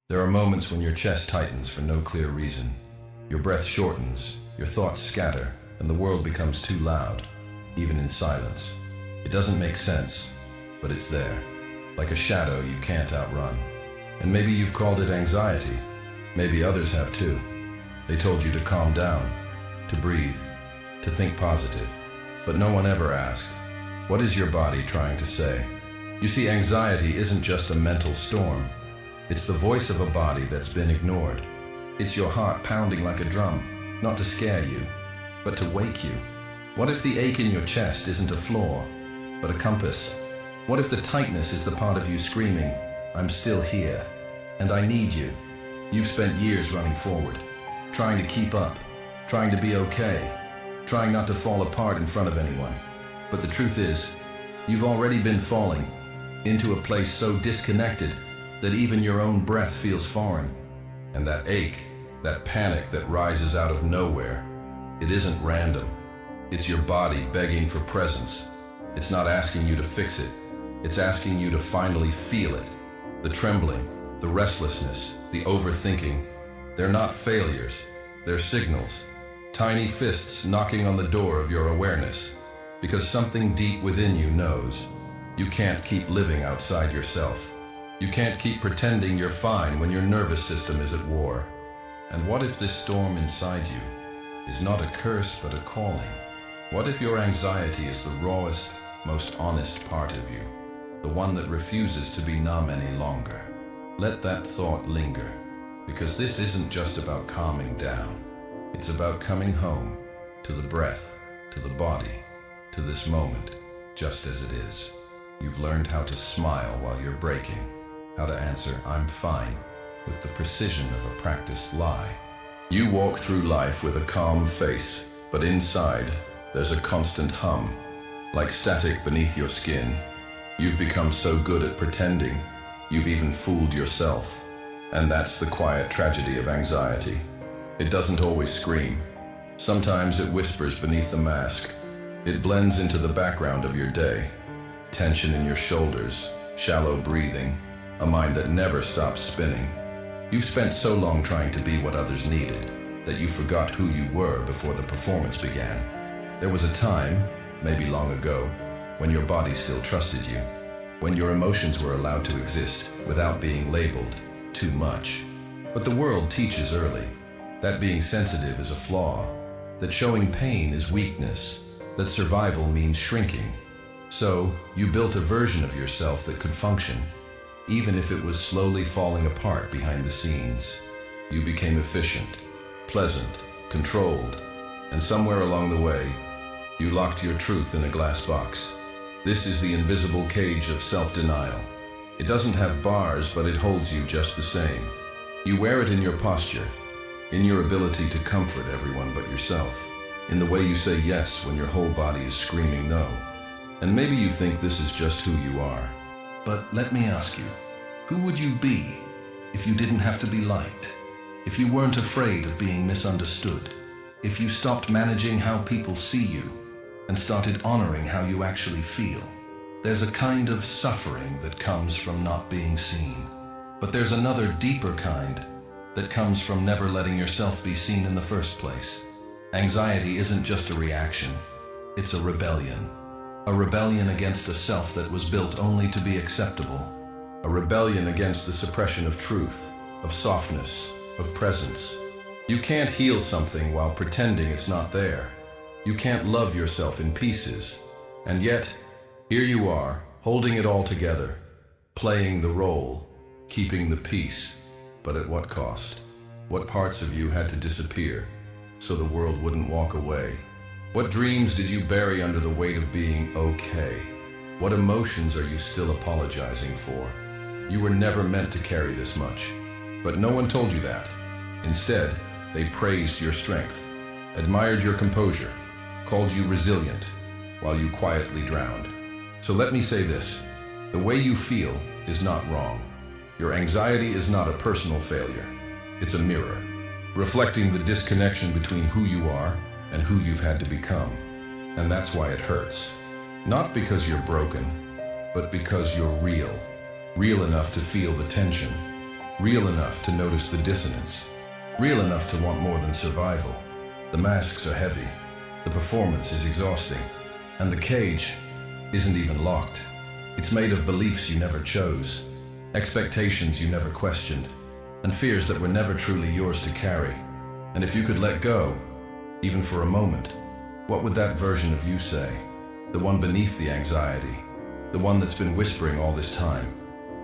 There are moments when your chest tightens for no clear reason. Your breath shortens, your thoughts scatter, and the world becomes too loud, even in silence. It doesn't make sense, but it's there, like a shadow you can't outrun. And maybe you've called it anxiety. Maybe others have too. They told you to calm down, to breathe, to think positive. But no one ever asked, what is your body trying to say? You see, anxiety isn't just a mental storm. It's the voice of a body that's been ignored. It's your heart pounding like a drum, not to scare you, but to wake you. What if the ache in your chest isn't a flaw, but a compass? What if the tightness is the part of you screaming, I'm still here, and I need you? You've spent years running forward, trying to keep up, trying to be okay, trying not to fall apart in front of anyone. But the truth is, you've already been falling into a place so disconnected that even your own breath feels foreign. And that ache, that panic that rises out of nowhere, it isn't random. It's your body begging for presence. It's not asking you to fix it. It's asking you to finally feel it. The trembling, the restlessness, the overthinking, they're not failures. They're signals. Tiny fists knocking on the door of your awareness. Because something deep within you knows you can't keep living outside yourself. You can't keep pretending you're fine when your nervous system is at war. And what if this storm inside you is not a curse but a calling? What if your anxiety is the rawest, most honest part of you, the one that refuses to be numb any longer? Let that thought linger, because this isn't just about calming down. It's about coming home to the breath, to the body, to this moment, just as it is. You've learned how to smile while you're breaking, how to answer I'm fine with the precision of a practiced lie. You walk through life with a calm face, but inside there's a constant hum, like static beneath your skin. You've become so good at pretending, you've even fooled yourself. And that's the quiet tragedy of anxiety. It doesn't always scream. Sometimes it whispers beneath the mask. It blends into the background of your day. Tension in your shoulders, shallow breathing, a mind that never stops spinning. You've spent so long trying to be what others needed that you forgot who you were before the performance began. There was a time, maybe long ago, when your body still trusted you, when your emotions were allowed to exist without being labeled too much. But the world teaches early that being sensitive is a flaw, that showing pain is weakness, that survival means shrinking. So, you built a version of yourself that could function, even if it was slowly falling apart behind the scenes. You became efficient, pleasant, controlled, and somewhere along the way, you locked your truth in a glass box. This is the invisible cage of self-denial. It doesn't have bars, but it holds you just the same. You wear it in your posture, in your ability to comfort everyone but yourself, in the way you say yes when your whole body is screaming no. And maybe you think this is just who you are. But let me ask you, who would you be if you didn't have to be liked? If you weren't afraid of being misunderstood? If you stopped managing how people see you and started honoring how you actually feel? There's a kind of suffering that comes from not being seen. But there's another deeper kind that comes from never letting yourself be seen in the first place. Anxiety isn't just a reaction, it's a rebellion. A rebellion against a self that was built only to be acceptable. A rebellion against the suppression of truth, of softness, of presence. You can't heal something while pretending it's not there. You can't love yourself in pieces. And yet, here you are, holding it all together, playing the role, keeping the peace. But at what cost? What parts of you had to disappear so the world wouldn't walk away? What dreams did you bury under the weight of being okay? What emotions are you still apologizing for? You were never meant to carry this much. But no one told you that. Instead, they praised your strength, admired your composure, called you resilient, while you quietly drowned. So let me say this, the way you feel is not wrong. Your anxiety is not a personal failure. It's a mirror, reflecting the disconnection between who you are and who you've had to become. And that's why it hurts. Not because you're broken, but because you're real. Real enough to feel the tension, real enough to notice the dissonance, real enough to want more than survival. The masks are heavy, the performance is exhausting, and the cage isn't even locked. It's made of beliefs you never chose, expectations you never questioned, and fears that were never truly yours to carry. And if you could let go, even for a moment, what would that version of you say? The one beneath the anxiety, the one that's been whispering all this time.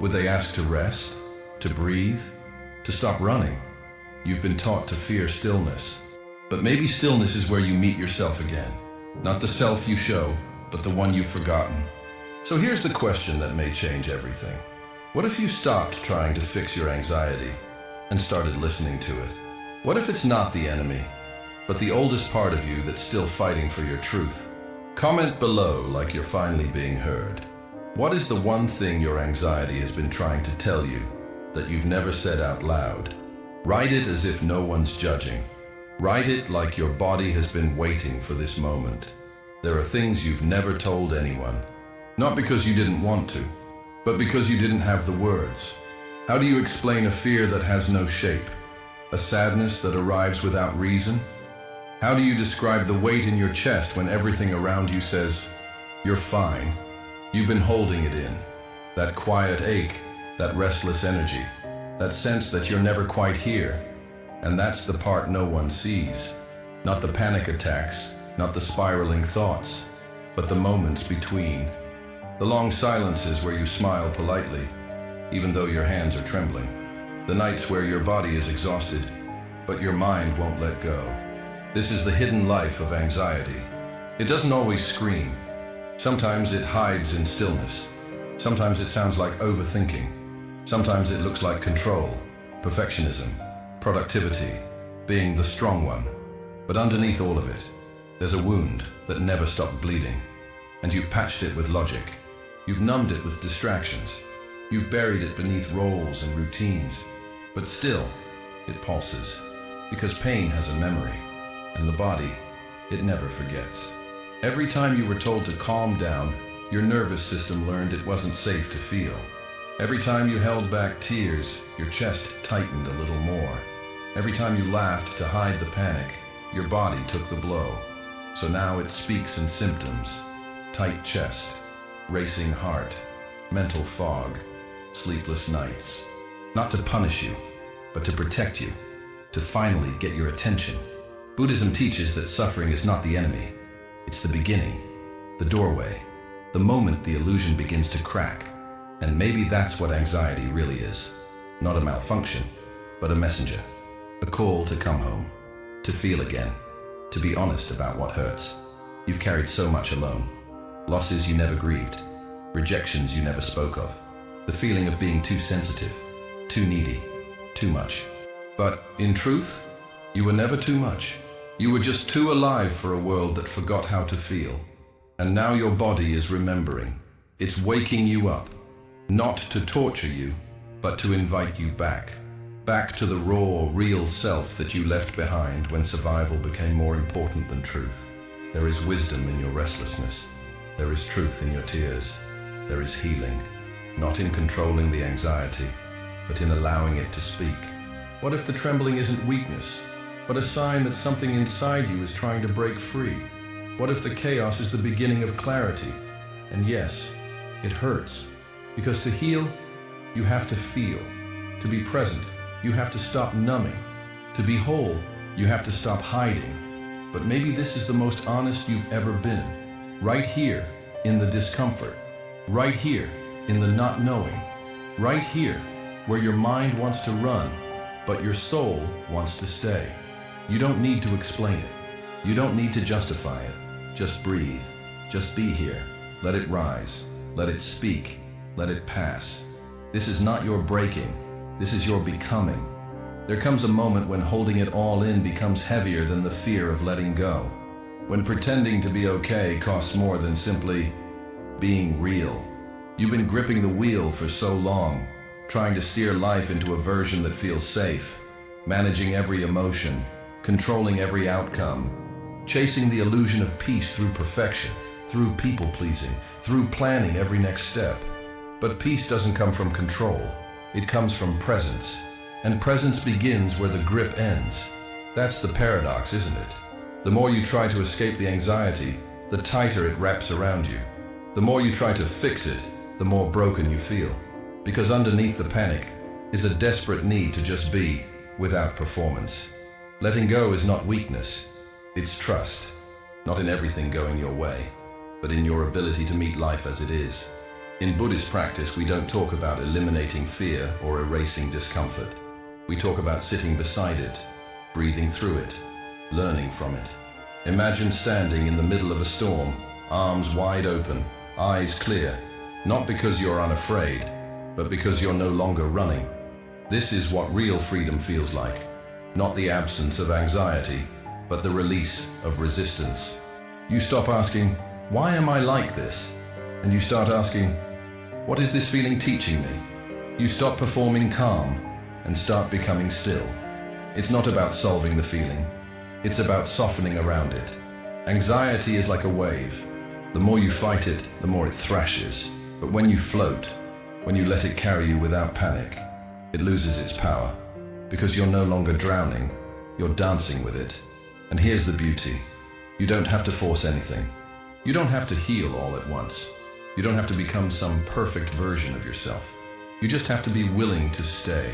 Would they ask to rest, to breathe, to stop running? You've been taught to fear stillness, but maybe stillness is where you meet yourself again. Not the self you show, but the one you've forgotten. So here's the question that may change everything. What if you stopped trying to fix your anxiety and started listening to it? What if it's not the enemy, but the oldest part of you that's still fighting for your truth? Comment below like you're finally being heard. What is the one thing your anxiety has been trying to tell you that you've never said out loud? Write it as if no one's judging. Write it like your body has been waiting for this moment. There are things you've never told anyone, not because you didn't want to, but because you didn't have the words. How do you explain a fear that has no shape? A sadness that arrives without reason? How do you describe the weight in your chest when everything around you says, "You're fine"? You've been holding it in. That quiet ache, that restless energy, that sense that you're never quite here. And that's the part no one sees. Not the panic attacks, not the spiraling thoughts, but the moments between. The long silences where you smile politely, even though your hands are trembling. The nights where your body is exhausted, but your mind won't let go. This is the hidden life of anxiety. It doesn't always scream. Sometimes it hides in stillness. Sometimes it sounds like overthinking. Sometimes it looks like control, perfectionism, productivity, being the strong one. But underneath all of it, there's a wound that never stopped bleeding. And you've patched it with logic. You've numbed it with distractions. You've buried it beneath roles and routines. But still, it pulses. Because pain has a memory. And the body, it never forgets. Every time you were told to calm down, your nervous system learned it wasn't safe to feel. Every time you held back tears, your chest tightened a little more. Every time you laughed to hide the panic, your body took the blow. So now it speaks in symptoms: tight chest, racing heart, mental fog, sleepless nights. Not to punish you, but to protect you, to finally get your attention. Buddhism teaches that suffering is not the enemy. It's the beginning, the doorway, the moment the illusion begins to crack. And maybe that's what anxiety really is. Not a malfunction, but a messenger. A call to come home, to feel again, to be honest about what hurts. You've carried so much alone. Losses you never grieved, rejections you never spoke of, the feeling of being too sensitive, too needy, too much. But in truth, you were never too much. You were just too alive for a world that forgot how to feel. And now your body is remembering. It's waking you up, not to torture you, but to invite you back. Back to the raw, real self that you left behind when survival became more important than truth. There is wisdom in your restlessness. There is truth in your tears. There is healing, not in controlling the anxiety, but in allowing it to speak. What if the trembling isn't weakness, but a sign that something inside you is trying to break free? What if the chaos is the beginning of clarity? And yes, it hurts, because to heal, you have to feel. To be present, you have to stop numbing. To be whole, you have to stop hiding. But maybe this is the most honest you've ever been. Right here, in the discomfort. Right here, in the not knowing. Right here, where your mind wants to run, but your soul wants to stay. You don't need to explain it. You don't need to justify it. Just breathe. Just be here. Let it rise. Let it speak. Let it pass. This is not your breaking. This is your becoming. There comes a moment when holding it all in becomes heavier than the fear of letting go. When pretending to be okay costs more than simply being real. You've been gripping the wheel for so long, trying to steer life into a version that feels safe, managing every emotion, controlling every outcome, chasing the illusion of peace through perfection, through people-pleasing, through planning every next step. But peace doesn't come from control. It comes from presence. And presence begins where the grip ends. That's the paradox, isn't it? The more you try to escape the anxiety, the tighter it wraps around you. The more you try to fix it, the more broken you feel. Because underneath the panic is a desperate need to just be, without performance. Letting go is not weakness, it's trust. Not in everything going your way, but in your ability to meet life as it is. In Buddhist practice, we don't talk about eliminating fear or erasing discomfort. We talk about sitting beside it, breathing through it, learning from it. Imagine standing in the middle of a storm, arms wide open, eyes clear, not because you're unafraid, but because you're no longer running. This is what real freedom feels like. Not the absence of anxiety, but the release of resistance. You stop asking, why am I like this? And you start asking, what is this feeling teaching me? You stop performing calm and start becoming still. It's not about solving the feeling. It's about softening around it. Anxiety is like a wave. The more you fight it, the more it thrashes. But when you float, when you let it carry you without panic, it loses its power. Because you're no longer drowning, you're dancing with it. And here's the beauty. You don't have to force anything. You don't have to heal all at once. You don't have to become some perfect version of yourself. You just have to be willing to stay,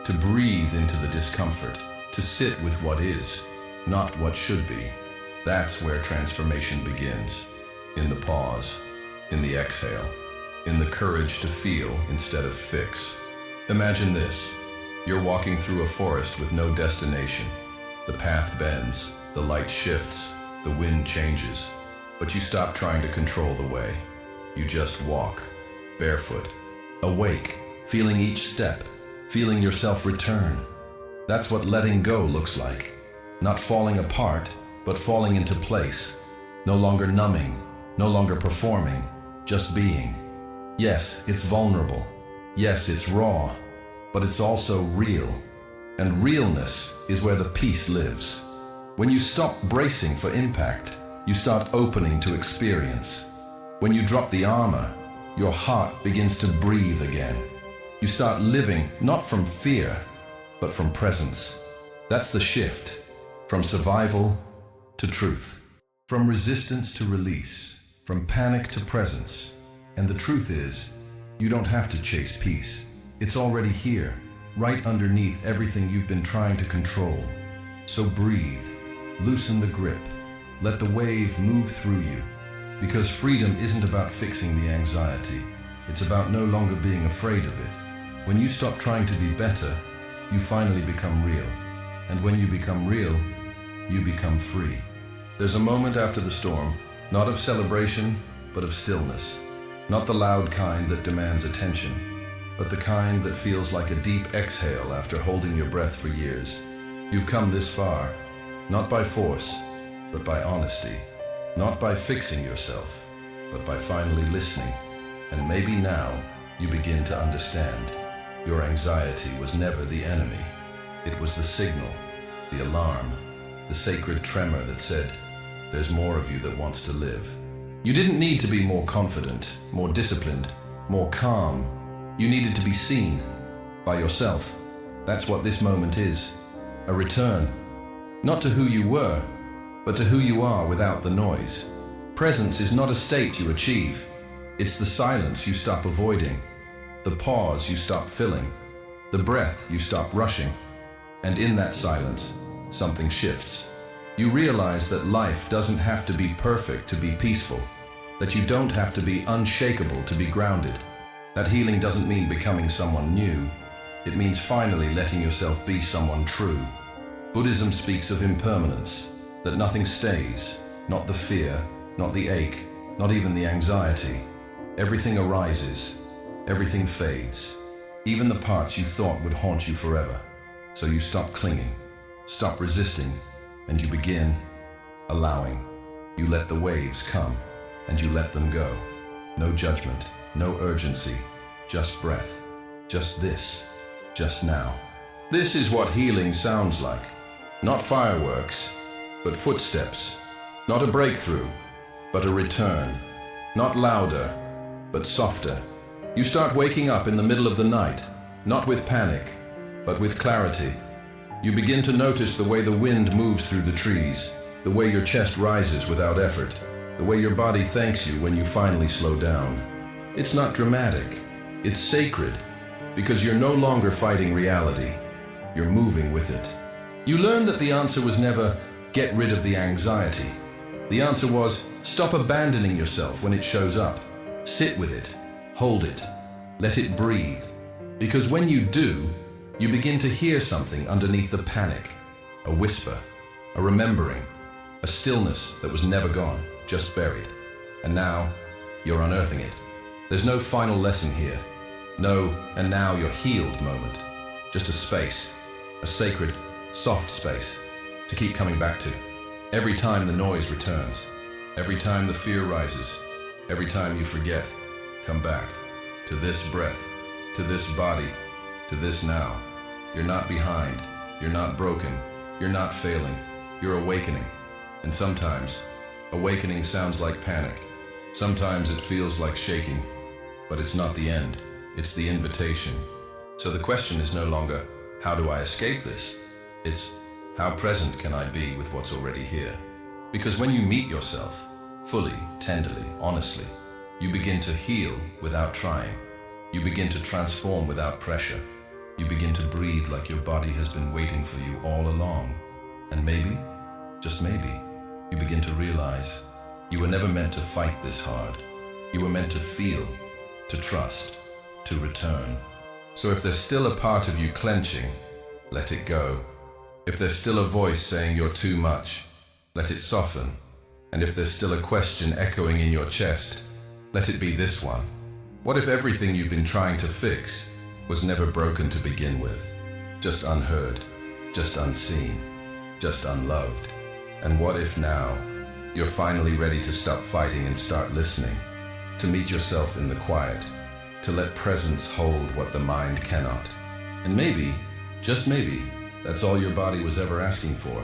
to breathe into the discomfort, to sit with what is, not what should be. That's where transformation begins. In the pause, in the exhale, in the courage to feel instead of fix. Imagine this. You're walking through a forest with no destination. The path bends, the light shifts, the wind changes. But you stop trying to control the way. You just walk, barefoot, awake, feeling each step, feeling yourself return. That's what letting go looks like. Not falling apart, but falling into place. No longer numbing, no longer performing, just being. Yes, it's vulnerable. Yes, it's raw, but it's also real. And realness is where the peace lives. When you stop bracing for impact, you start opening to experience. When you drop the armor, your heart begins to breathe again. You start living not from fear, but from presence. That's the shift, from survival to truth, from resistance to release, from panic to presence. And the truth is, you don't have to chase peace. It's already here, right underneath everything you've been trying to control. So breathe, loosen the grip, let the wave move through you. Because freedom isn't about fixing the anxiety. It's about no longer being afraid of it. When you stop trying to be better, you finally become real. And when you become real, you become free. There's a moment after the storm, not of celebration, but of stillness. Not the loud kind that demands attention, but the kind that feels like a deep exhale after holding your breath for years. You've come this far, not by force, but by honesty. Not by fixing yourself, but by finally listening. And maybe now you begin to understand. Your anxiety was never the enemy. It was the signal, the alarm, the sacred tremor that said, there's more of you that wants to live. You didn't need to be more confident, more disciplined, more calm. You needed to be seen by yourself. That's what this moment is. A return, not to who you were, but to who you are without the noise. Presence is not a state you achieve. It's the silence you stop avoiding, the pause you stop filling, the breath you stop rushing. And in that silence, something shifts. You realize that life doesn't have to be perfect to be peaceful, that you don't have to be unshakable to be grounded. That healing doesn't mean becoming someone new. It means finally letting yourself be someone true. Buddhism speaks of impermanence, that nothing stays, not the fear, not the ache, not even the anxiety. Everything arises, everything fades, even the parts you thought would haunt you forever. So you stop clinging, stop resisting, and you begin allowing. You let the waves come, and you let them go. No judgment, no urgency, just breath, just this, just now. This is what healing sounds like. Not fireworks, but footsteps. Not a breakthrough, but a return. Not louder, but softer. You start waking up in the middle of the night, Not with panic, but with clarity. You begin to notice the way the wind moves through the trees, the way your chest rises without effort, the way your body thanks you when you finally slow down. It's not dramatic, it's sacred, because you're no longer fighting reality, you're moving with it. You learn that the answer was never, get rid of the anxiety. The answer was, stop abandoning yourself when it shows up. Sit with it, hold it, let it breathe. Because when you do, you begin to hear something underneath the panic. A whisper, a remembering, a stillness that was never gone, just buried. And now, you're unearthing it. There's no final lesson here. No, and now you're healed moment. Just a space, a sacred, soft space to keep coming back to. Every time the noise returns, every time the fear rises, every time you forget, come back to this breath, to this body, to this now. You're not behind, you're not broken, you're not failing, you're awakening. And sometimes, awakening sounds like panic. Sometimes it feels like shaking, but it's not the end, it's the invitation. So the question is no longer, how do I escape this? It's, how present can I be with what's already here? Because when you meet yourself, fully, tenderly, honestly, you begin to heal without trying. You begin to transform without pressure. You begin to breathe like your body has been waiting for you all along. And maybe, just maybe, you begin to realize you were never meant to fight this hard. You were meant to feel, to trust, to return. So if there's still a part of you clenching, let it go. If there's still a voice saying you're too much, let it soften. And if there's still a question echoing in your chest, let it be this one. What if everything you've been trying to fix was never broken to begin with? Just unheard, just unseen, just unloved. And what if now you're finally ready to stop fighting and start listening, to meet yourself in the quiet, to let presence hold what the mind cannot? And maybe, just maybe, that's all your body was ever asking for.